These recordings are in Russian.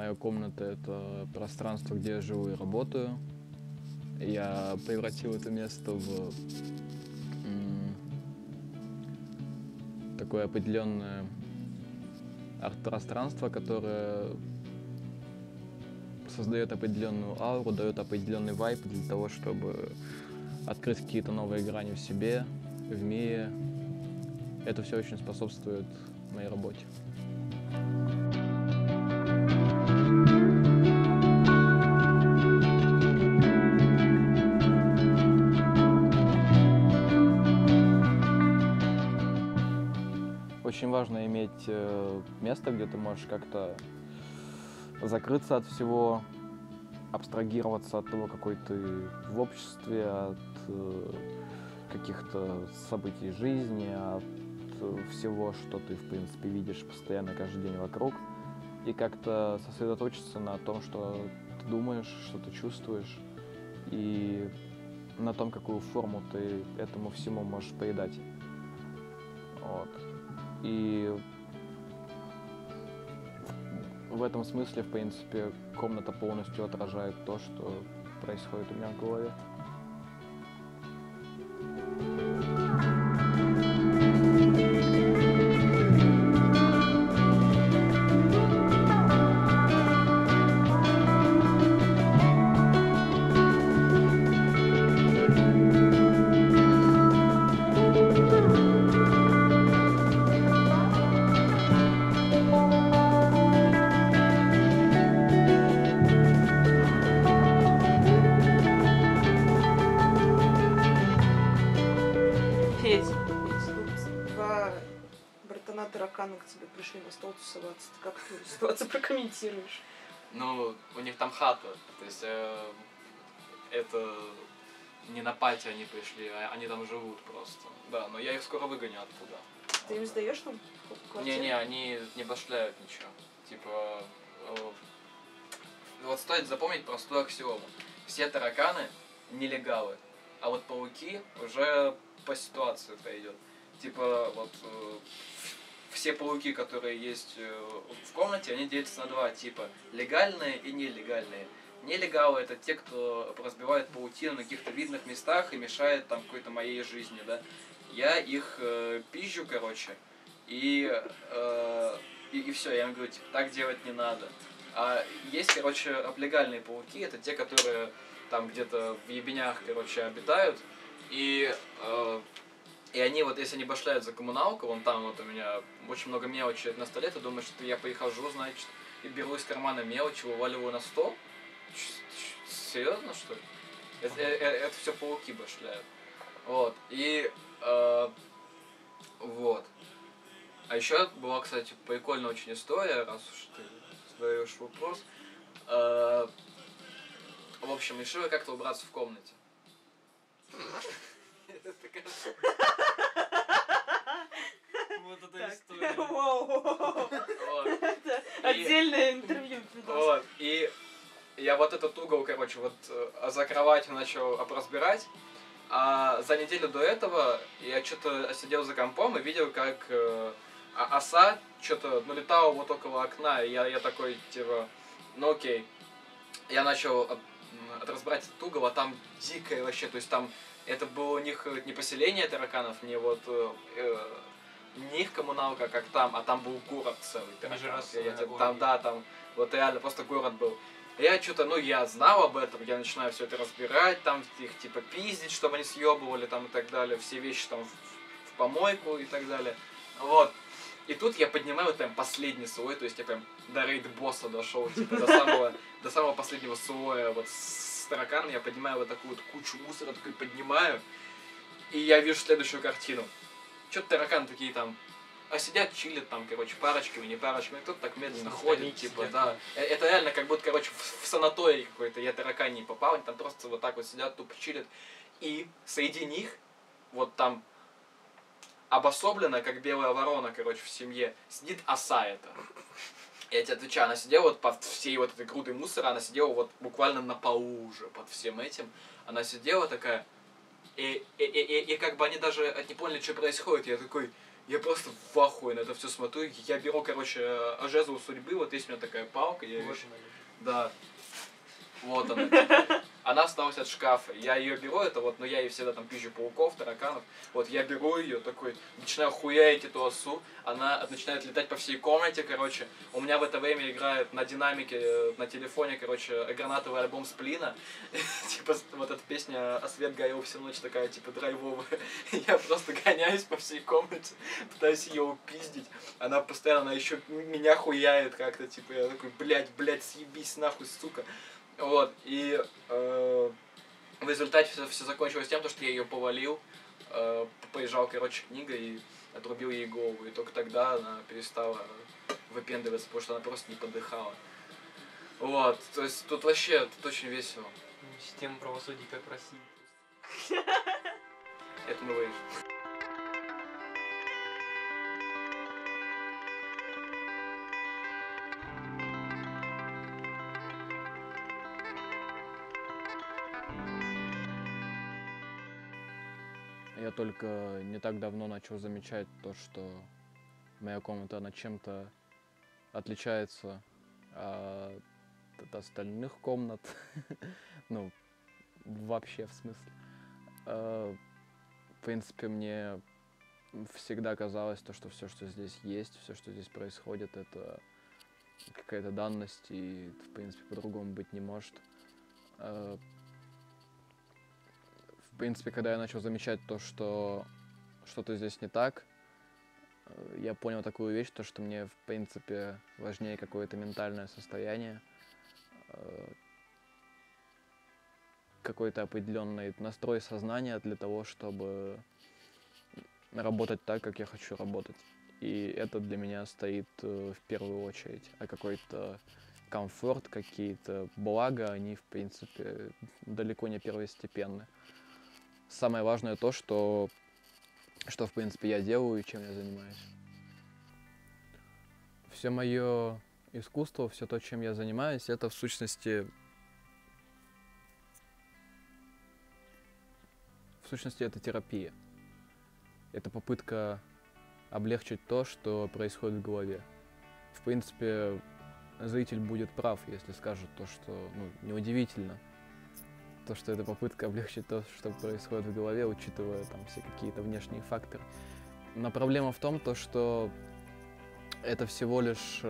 Моя комната — это пространство, где я живу и работаю. Я превратил это место в такое определенное арт-пространство, которое создает определенную ауру, дает определенный вайб для того, чтобы открыть какие-то новые грани в себе, в мире. Это все очень способствует моей работе. Очень важно иметь место, где ты можешь как-то закрыться от всего, абстрагироваться от того, какой ты в обществе, от каких-то событий жизни, от всего, что ты, в принципе, видишь постоянно каждый день вокруг, и как-то сосредоточиться на том, что ты думаешь, что ты чувствуешь, и на том, какую форму ты этому всему можешь придать. Вот. И в этом смысле, в принципе, комната полностью отражает то, что происходит у меня в голове. Тараканы к тебе пришли на стол тусоваться. Ты как эту ситуацию прокомментируешь? Ну, у них там хата. То есть это не на пати они пришли, а они там живут просто. Да, но я их скоро выгоню оттуда. Ты им сдаешь там квартиру? Не-не, они не башляют ничего. Типа, вот стоит запомнить простую аксиому. Все тараканы нелегалы, а вот пауки уже по ситуации пойдет. Типа, вот все пауки, которые есть в комнате, они делятся на два типа. Легальные и нелегальные. Нелегалы — это те, кто разбивает паутину на каких-то видных местах и мешает там какой-то моей жизни, да. Я их пизжу, короче, и все, я им говорю, типа, так делать не надо. А есть, короче, облегальные пауки, это те, которые там где-то в ебенях, короче, обитают, и они вот, если они башляют за коммуналку, вон там вот у меня очень много мелочи на столе, ты думаешь, что я прихожу, значит, и беру из кармана мелочь, вываливаю на стол? Серьезно, что ли? Это все пауки башляют. Вот, и вот. А еще была, кстати, прикольная очень история, раз уж ты задаешь вопрос. В общем, решила как-то убраться в комнате. Вот эта история. Это отдельное интервью. Вот, и я вот этот угол, короче, вот за кроватью начал разбирать. А за неделю до этого я что-то сидел за компом и видел, как оса что-то налетала вот около окна. И я такой, типа, ну окей. Я начал разбирать этот угол, а там дикое вообще, то есть там это было у них не поселение тараканов, не вот не их коммуналка, как там, а там был город целый. Там, да, там вот реально просто город был. Я что-то, ну, я знал об этом, я начинаю все это разбирать, там их типа пиздить, чтобы они съебывали там и так далее, все вещи там в помойку и так далее. Вот. И тут я поднимаю вот прям последний слой, то есть я прям до рейд-босса дошел, типа до самого последнего слоя вот с тараканом, я поднимаю вот такую вот кучу мусора, такой поднимаю, и я вижу следующую картину. Что-то тараканы такие там, а сидят, чилят там, короче, парочками, не парочками, кто-то так медленно ходит, типа, сидят, да. Это реально как будто, короче, в санатории какой-то, я таракан не попал, они там просто вот так вот сидят, тупо чилят. И среди них, вот там, обособленно, как белая ворона, короче, в семье, сидит оса эта. Я тебе отвечаю, она сидела вот под всей вот этой грудой мусора, она сидела вот буквально на полу уже под всем этим. Она сидела такая, и как бы они даже не поняли, что происходит. Я такой, Я просто в ахуе на это все смотрю. Я беру, короче, жезл судьбы, вот есть у меня такая палка. Я Вот её- она. Да. Вот она. Типа. Она осталась от шкафа. Я ее беру, это вот, но я ей всегда там пизжу пауков, тараканов. Вот я беру ее, такой, начинаю хуярить эту осу, она начинает летать по всей комнате, короче. У меня в это время играет на динамике, на телефоне, короче, гранатовый альбом Сплина. Типа вот эта песня «А свет горел всю ночь» такая, типа, драйвовая. Я просто гоняюсь по всей комнате, пытаюсь ее упиздить. Она постоянно еще меня хуяет как-то, типа, я такой, блядь, съебись нахуй, сука. Вот, и в результате все закончилось тем, что я ее повалил, поезжал, короче, книгой и отрубил ей голову. И только тогда она перестала выпендриваться, потому что она просто не подыхала. Вот, то есть тут вообще, тут очень весело. Система правосудия как в России. Это мы вырежем. Я только не так давно начал замечать то, что моя комната, она чем-то отличается от остальных комнат. Ну, вообще, в смысле. В принципе, мне всегда казалось то, что все, что здесь есть, все, что здесь происходит, это какая-то данность, и, в принципе, по-другому быть не может. В принципе, когда я начал замечать то, что что-то здесь не так, я понял такую вещь, то, что мне, в принципе, важнее какое-то ментальное состояние, какой-то определенный настрой сознания для того, чтобы работать так, как я хочу работать. И это для меня стоит в первую очередь. А какой-то комфорт, какие-то блага, они, в принципе, далеко не первостепенны. Самое важное то, что в принципе, я делаю и чем я занимаюсь. Все мое искусство, все то, чем я занимаюсь, это в сущности это терапия. Это попытка облегчить то, что происходит в голове. В принципе, зритель будет прав, если скажет то, что, неудивительно. То, что это попытка облегчить то, что происходит в голове, учитывая там все какие-то внешние факторы. Но проблема в том, то, что это всего лишь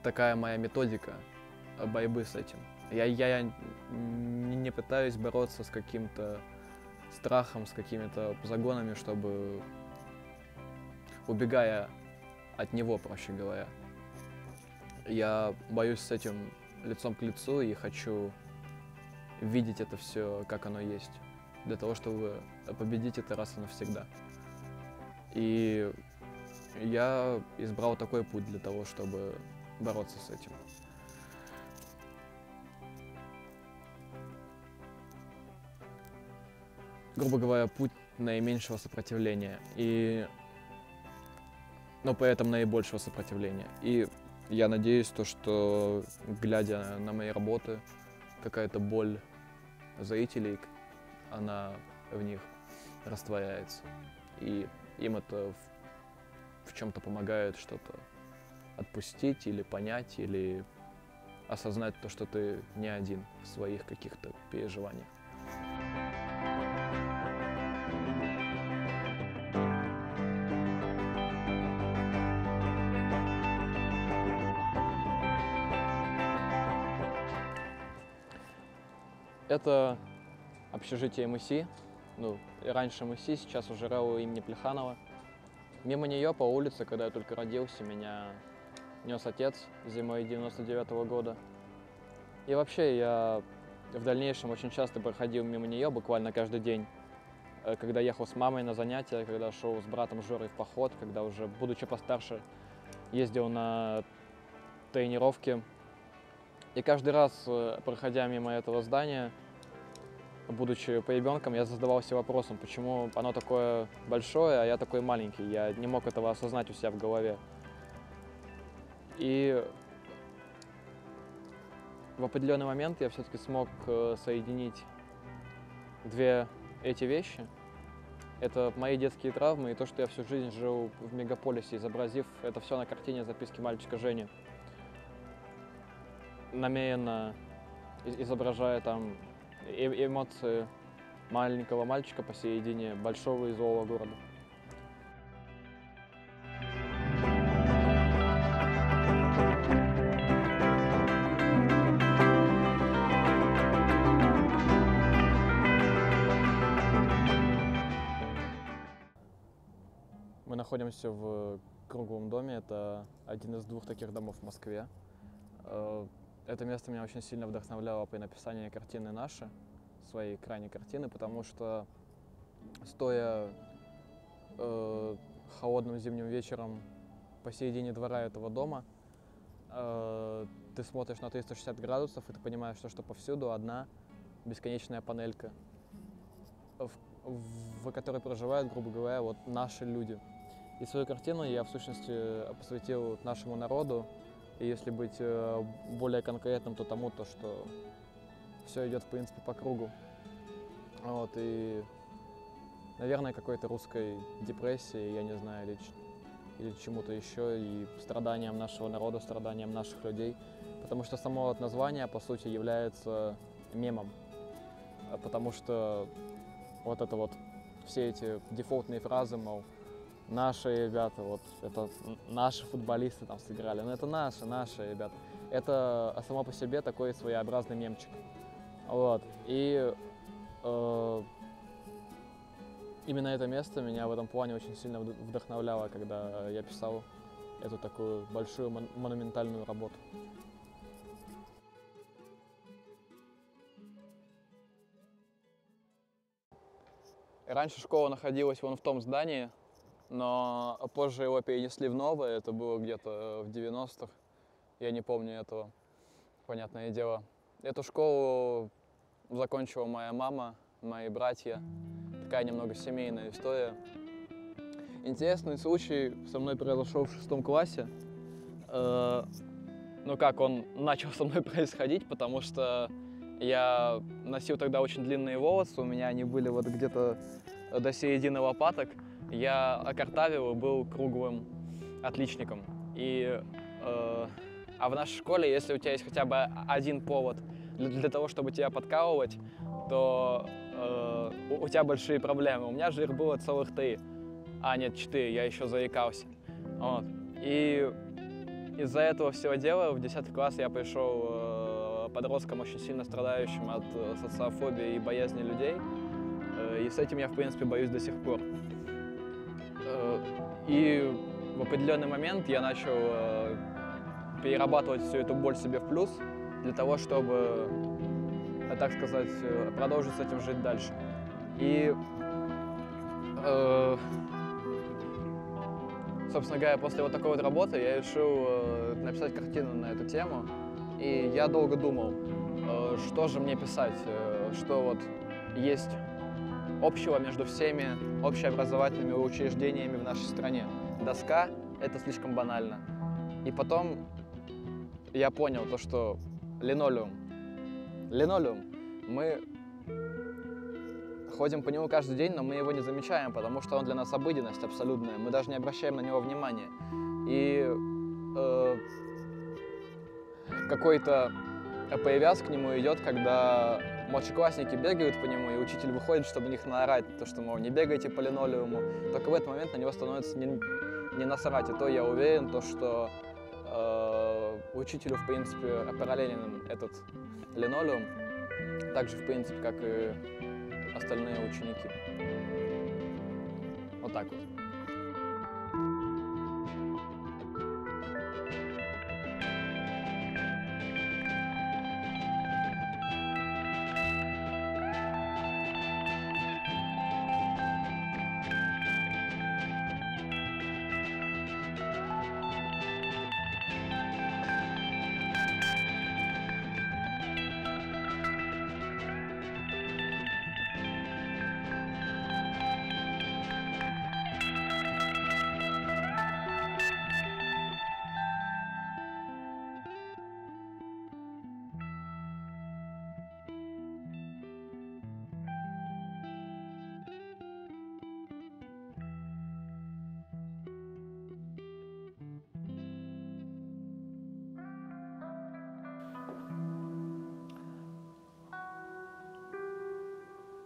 такая моя методика борьбы с этим. Я не пытаюсь бороться с каким-то страхом, с какими-то загонами, чтобы, убегая от него, проще говоря. Я борюсь с этим лицом к лицу и хочу видеть это все, как оно есть, для того, чтобы победить это раз и навсегда. И я избрал такой путь для того, чтобы бороться с этим. Грубо говоря, путь наименьшего сопротивления, но при этом наибольшего сопротивления. И я надеюсь, то, что, глядя на мои работы, какая-то боль зрителей, она в них растворяется. И им это в чем-то помогает что-то отпустить или понять, или осознать то, что ты не один в своих каких-то переживаниях. Это общежитие МСИ, раньше МСИ, сейчас уже РЭО имени Плеханова. Мимо нее по улице, когда я только родился, меня нес отец зимой 99-го года. И вообще я в дальнейшем очень часто проходил мимо нее, буквально каждый день, когда ехал с мамой на занятия, когда шел с братом Жорой в поход, когда уже, будучи постарше, ездил на тренировки. И каждый раз, проходя мимо этого здания, будучи ребенком, я задавался вопросом, почему оно такое большое, а я такой маленький. Я не мог этого осознать у себя в голове. И в определенный момент я все-таки смог соединить две эти вещи Это мои детские травмы и то, что я всю жизнь жил в мегаполисе, изобразив это все на картине записки мальчика Жени. Намеренно изображая там эмоции маленького мальчика посередине большого и злого города. Мы находимся в Круговом доме, это один из 2 таких домов в Москве. Это место меня очень сильно вдохновляло при написании картины «Наши», своей крайней картины, потому что, стоя холодным зимним вечером посередине двора этого дома, ты смотришь на 360 градусов, и ты понимаешь, что повсюду одна бесконечная панелька, в которой проживают, грубо говоря, вот наши люди. И свою картину я, в сущности, посвятил нашему народу, и если быть более конкретным, то тому, что все идет, в принципе, по кругу. Вот, и, наверное, какой-то русской депрессии, я не знаю, или чему-то еще, и страданиям нашего народа, страданиям наших людей. Потому что само вот название, по сути, является мемом. Потому что вот это вот, все эти дефолтные фразы, мол, наши ребята, вот это наши футболисты там сыграли, но это наши ребята. Это само по себе такой своеобразный мемчик. Вот. И именно это место меня в этом плане очень сильно вдохновляло, когда я писал эту такую большую монументальную работу. Раньше школа находилась вон в том здании, но позже его перенесли в новое, это было где-то в 90-х, я не помню этого, понятное дело. Эту школу закончила моя мама, мои братья, такая немного семейная история. Интересный случай со мной произошел в 6 классе. Ну как он начал со мной происходить, потому что я носил тогда очень длинные волосы, у меня они были вот где-то до середины лопаток. Я окартавил и был круглым отличником. А в нашей школе, если у тебя есть хотя бы один повод для того, чтобы тебя подкалывать, то у тебя большие проблемы. У меня же их было целых 3, а нет, 4, я еще заикался. Вот. И из-за этого всего дела в 10 класс я пришел подростком, очень сильно страдающим от социофобии и боязни людей. И с этим я, в принципе, боюсь до сих пор. И в определенный момент я начал перерабатывать всю эту боль себе в плюс для того, чтобы, так сказать, продолжить с этим жить дальше. И, собственно говоря, после вот такой вот работы я решил написать картину на эту тему. И я долго думал, что же мне писать, что вот есть общего между всеми общеобразовательными учреждениями в нашей стране. Доска — это слишком банально. И потом я понял то, что линолеум, мы ходим по нему каждый день, но мы его не замечаем, потому что он для нас обыденность абсолютная, мы даже не обращаем на него внимания. И какой-то привяз к нему идет, когда младшеклассники бегают по нему, и учитель выходит, чтобы на них наорать, то, что, мол, не бегайте по линолеуму. Только в этот момент на него становится не насрать. И то я уверен, то, что учителю, в принципе, параллелен этот линолеум, так же, в принципе, как и остальные ученики. Вот так вот.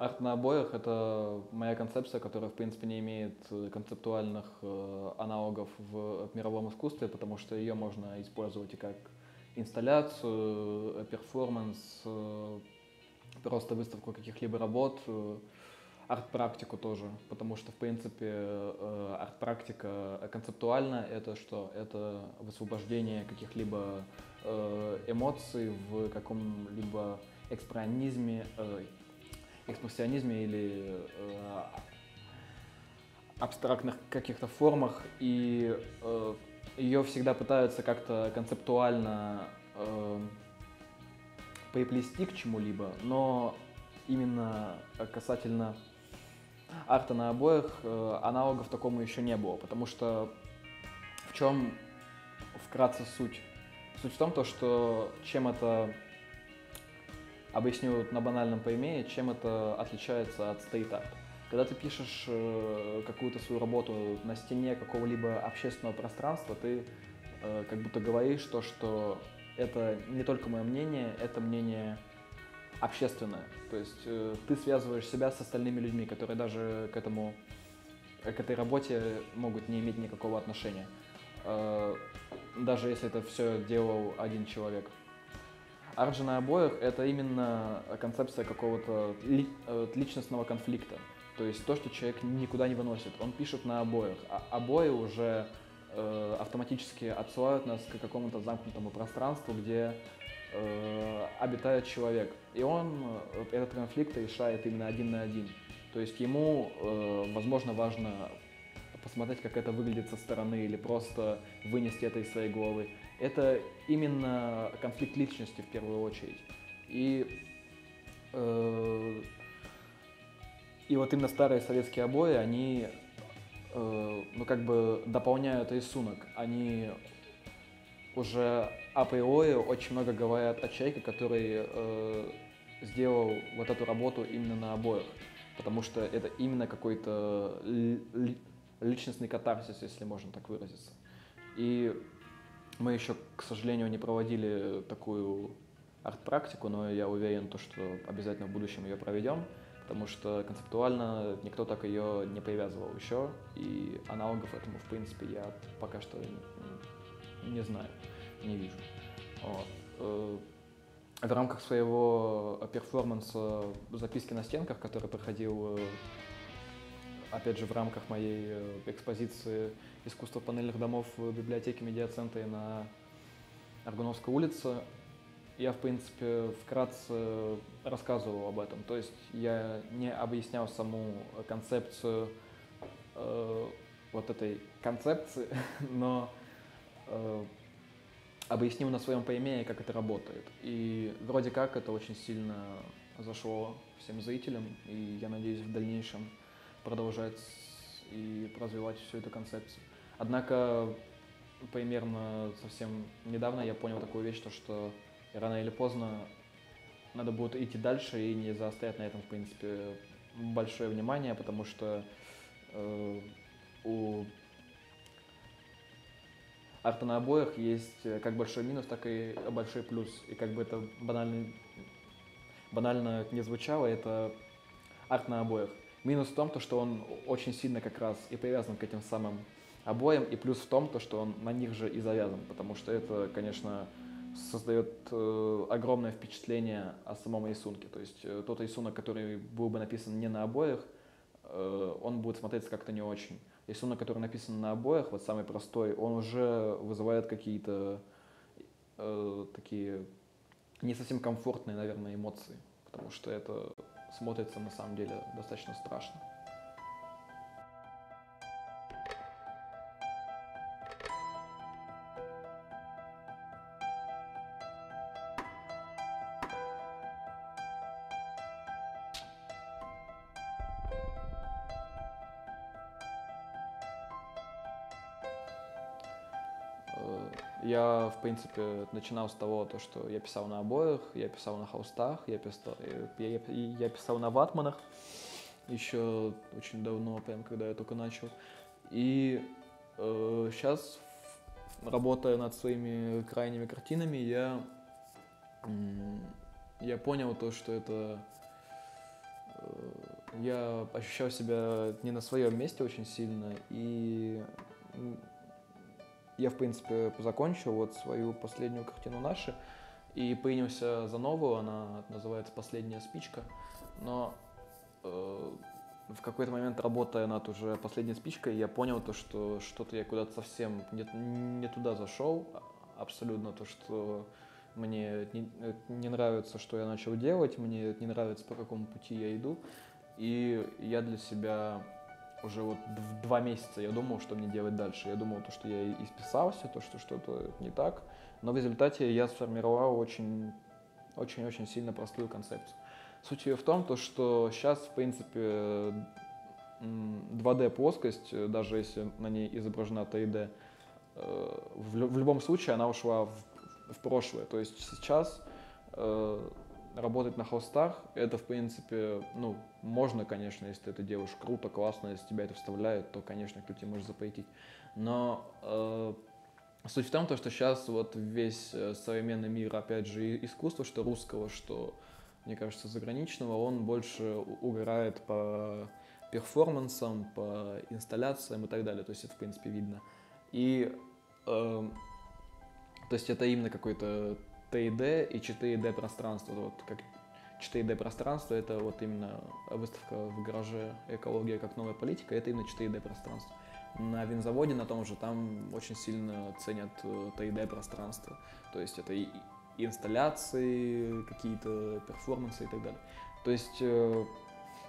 Арт на обоях — это моя концепция, которая, в принципе, не имеет концептуальных аналогов в мировом искусстве, потому что ее можно использовать и как инсталляцию, перформанс, просто выставку каких-либо работ, арт-практику тоже, потому что, в принципе, арт-практика концептуально — это что? Это высвобождение каких-либо эмоций в каком-либо экспрессионизме или абстрактных каких-то формах, и ее всегда пытаются как-то концептуально приплести к чему-либо, но именно касательно арта на обоях аналогов такому еще не было, потому что в чем вкратце суть? Суть в том, что чем это, объясню на банальном примере, чем это отличается от стрит-арта. Когда ты пишешь какую-то свою работу на стене какого-либо общественного пространства, ты как будто говоришь то, что это не только мое мнение, это мнение общественное. То есть ты связываешь себя с остальными людьми, которые даже к этой работе могут не иметь никакого отношения. Даже если это все делал один человек. Арт же на обоях — это именно концепция какого-то личностного конфликта. То есть то, что человек никуда не выносит. Он пишет на обоях, а обои уже автоматически отсылают нас к какому-то замкнутому пространству, где обитает человек. И он этот конфликт решает именно один на один. То есть ему, возможно, важно посмотреть, как это выглядит со стороны, или просто вынести это из своей головы. Это именно конфликт личности в первую очередь. И вот именно старые советские обои, они дополняют рисунок. Они уже априори очень много говорят о человеке, который сделал вот эту работу именно на обоях. Потому что это именно какой-то личностный катарсис, если можно так выразиться. И мы еще, к сожалению, не проводили такую арт-практику, но я уверен, что обязательно в будущем ее проведем, потому что концептуально никто так ее не привязывал еще, и аналогов этому, в принципе, я пока что не знаю, не вижу. Вот. В рамках своего перформанса «Записки на стенках», который проходил, опять же, в рамках моей экспозиции «Искусство панельных домов» в библиотеке медиацентра на Аргуновской улице, я, в принципе, вкратце рассказывал об этом. То есть я не объяснял саму концепцию вот этой концепции, но объяснил на своем примере, как это работает. И вроде как это очень сильно зашло всем зрителям, и я надеюсь в дальнейшем продолжать и развивать всю эту концепцию. Однако примерно совсем недавно я понял такую вещь, что рано или поздно надо будет идти дальше и не заострять на этом, в принципе, большое внимание, потому что у арта на обоях есть как большой минус, так и большой плюс. И как бы это банально не звучало, это арт на обоях. Минус в том, что он очень сильно как раз и привязан к этим самым обоям, и плюс в том, что он на них же и завязан, потому что это, конечно, создает огромное впечатление о самом рисунке. То есть тот рисунок, который был бы написан не на обоях, он будет смотреться как-то не очень. Рисунок, который написан на обоях, вот самый простой, он уже вызывает какие-то такие не совсем комфортные, наверное, эмоции, потому что это смотрится на самом деле достаточно страшно. Я, в принципе, начинал с того, что я писал на обоях, я писал на холстах, я писал на ватманах еще очень давно, прям когда я только начал. И сейчас, работая над своими крайними картинами, я понял что это я ощущал себя не на своем месте очень сильно, и я, в принципе, закончил вот свою последнюю картину «Наши» и принялся за новую, она называется «Последняя спичка», но в какой-то момент, работая над уже последней спичкой, я понял то, что что-то я куда-то совсем не туда зашел, абсолютно то, что мне не нравится, что я начал делать, мне не нравится, по какому пути я иду, и я для себя уже вот 2 месяца я думал, что мне делать дальше. Я думал, что я исписался, то, что что-то не так, но в результате я сформировал очень сильно простую концепцию. Суть ее в том, что сейчас, в принципе, 2D-плоскость, даже если на ней изображена 3D, в любом случае она ушла в прошлое. То есть сейчас работать на холстах, это, в принципе, ну, можно, конечно, если ты это делаешь круто, классно, если тебя это вставляет, то, конечно, кто тебе может запретить. Но суть в том, что сейчас вот весь современный мир, опять же, искусства, что русского, что, мне кажется, заграничного, он больше угорает по перформансам, по инсталляциям и так далее. То есть это, в принципе, видно. И, то есть это именно какой-то 3D и 4D пространство. Вот как 4D пространство — это вот именно выставка в гараже «Экология как новая политика», это именно 4D пространство. На винзаводе на том же там очень сильно ценят 3D пространство. То есть это и инсталляции, какие-то перформансы и так далее. То есть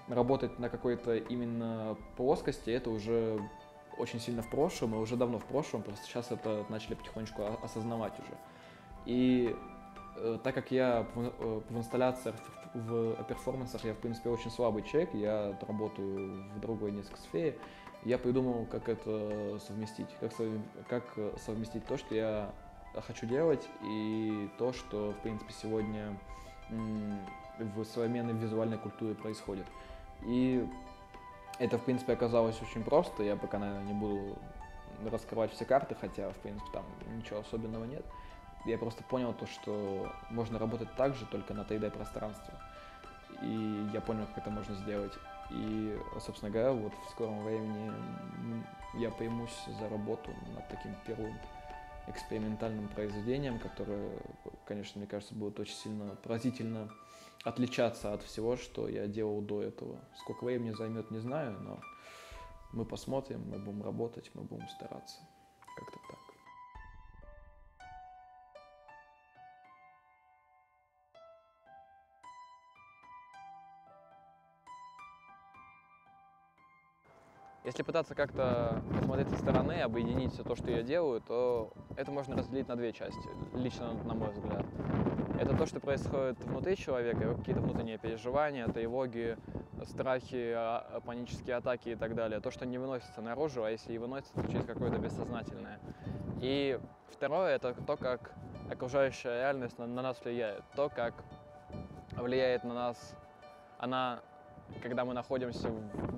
работать на какой-то именно плоскости — это уже очень сильно в прошлом, и уже давно в прошлом, просто сейчас это начали потихонечку осознавать уже. И так как я в инсталляциях, в перформансах я, в принципе, очень слабый человек, я работаю в другой несколько сфере, я придумал, как это совместить, как совместить то, что я хочу делать, и то, что, в принципе, сегодня в современной визуальной культуре происходит. И это, в принципе, оказалось очень просто, я пока, наверное, не буду раскрывать все карты, хотя, в принципе, там ничего особенного нет. Я просто понял то, что можно работать так же, только на 3D-пространстве. И я понял, как это можно сделать. И, собственно говоря, вот в скором времени я примусь за работу над таким первым экспериментальным произведением, которое, конечно, мне кажется, будет очень сильно поразительно отличаться от всего, что я делал до этого. Сколько времени займет, не знаю, но мы посмотрим, мы будем работать, мы будем стараться. Как-то так. Если пытаться как-то посмотреть со стороны, объединить все то, что я делаю, то это можно разделить на 2 части, лично на мой взгляд. Это то, что происходит внутри человека, какие-то внутренние переживания, тревоги, страхи, панические атаки и так далее. То, что не выносится наружу, а если и выносится, то через какое-то бессознательное. И второе — это то, как окружающая реальность на нас влияет. То, как влияет на нас она, когда мы находимся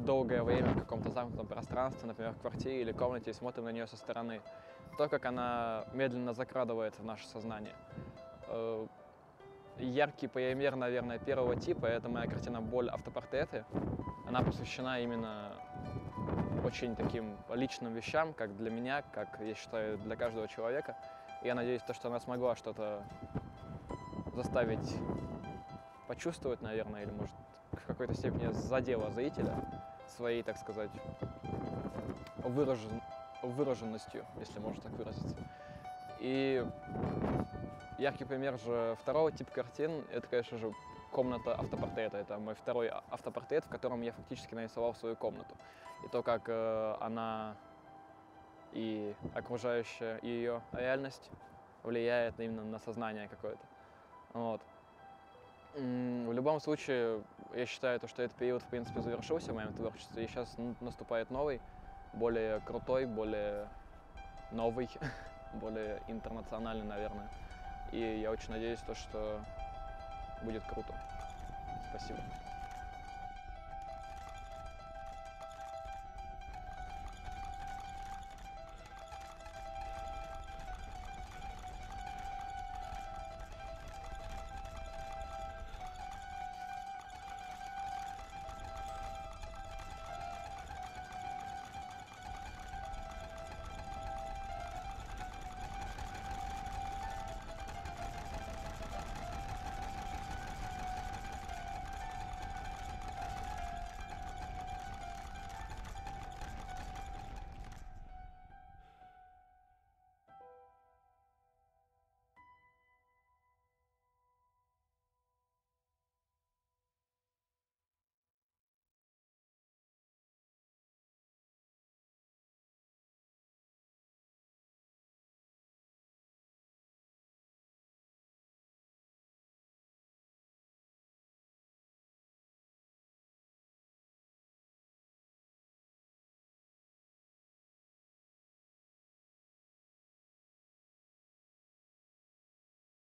долгое время в каком-то замкнутом пространстве, например, в квартире или комнате, и смотрим на нее со стороны. То, как она медленно закрадывается в наше сознание. Яркий пример, наверное, первого типа — это моя картина «Боль. Автопортреты». Она посвящена именно очень таким личным вещам, как для меня, как, я считаю, для каждого человека. И я надеюсь, что она смогла что-то заставить почувствовать, наверное, или, может, в какой-то степени задела зрителя своей, так сказать, выраженностью, если можно так выразиться. И яркий пример же второго типа картин — это, конечно же, комната автопортрета. Это мой второй автопортрет, в котором я фактически нарисовал свою комнату. И то, как она и окружающая ее реальность влияет именно на сознание какое-то. Вот. В любом случае, я считаю, что этот период, в принципе, завершился в моем творчестве, и сейчас наступает новый, более крутой, более новый, более интернациональный, наверное. И я очень надеюсь, что будет круто. Спасибо.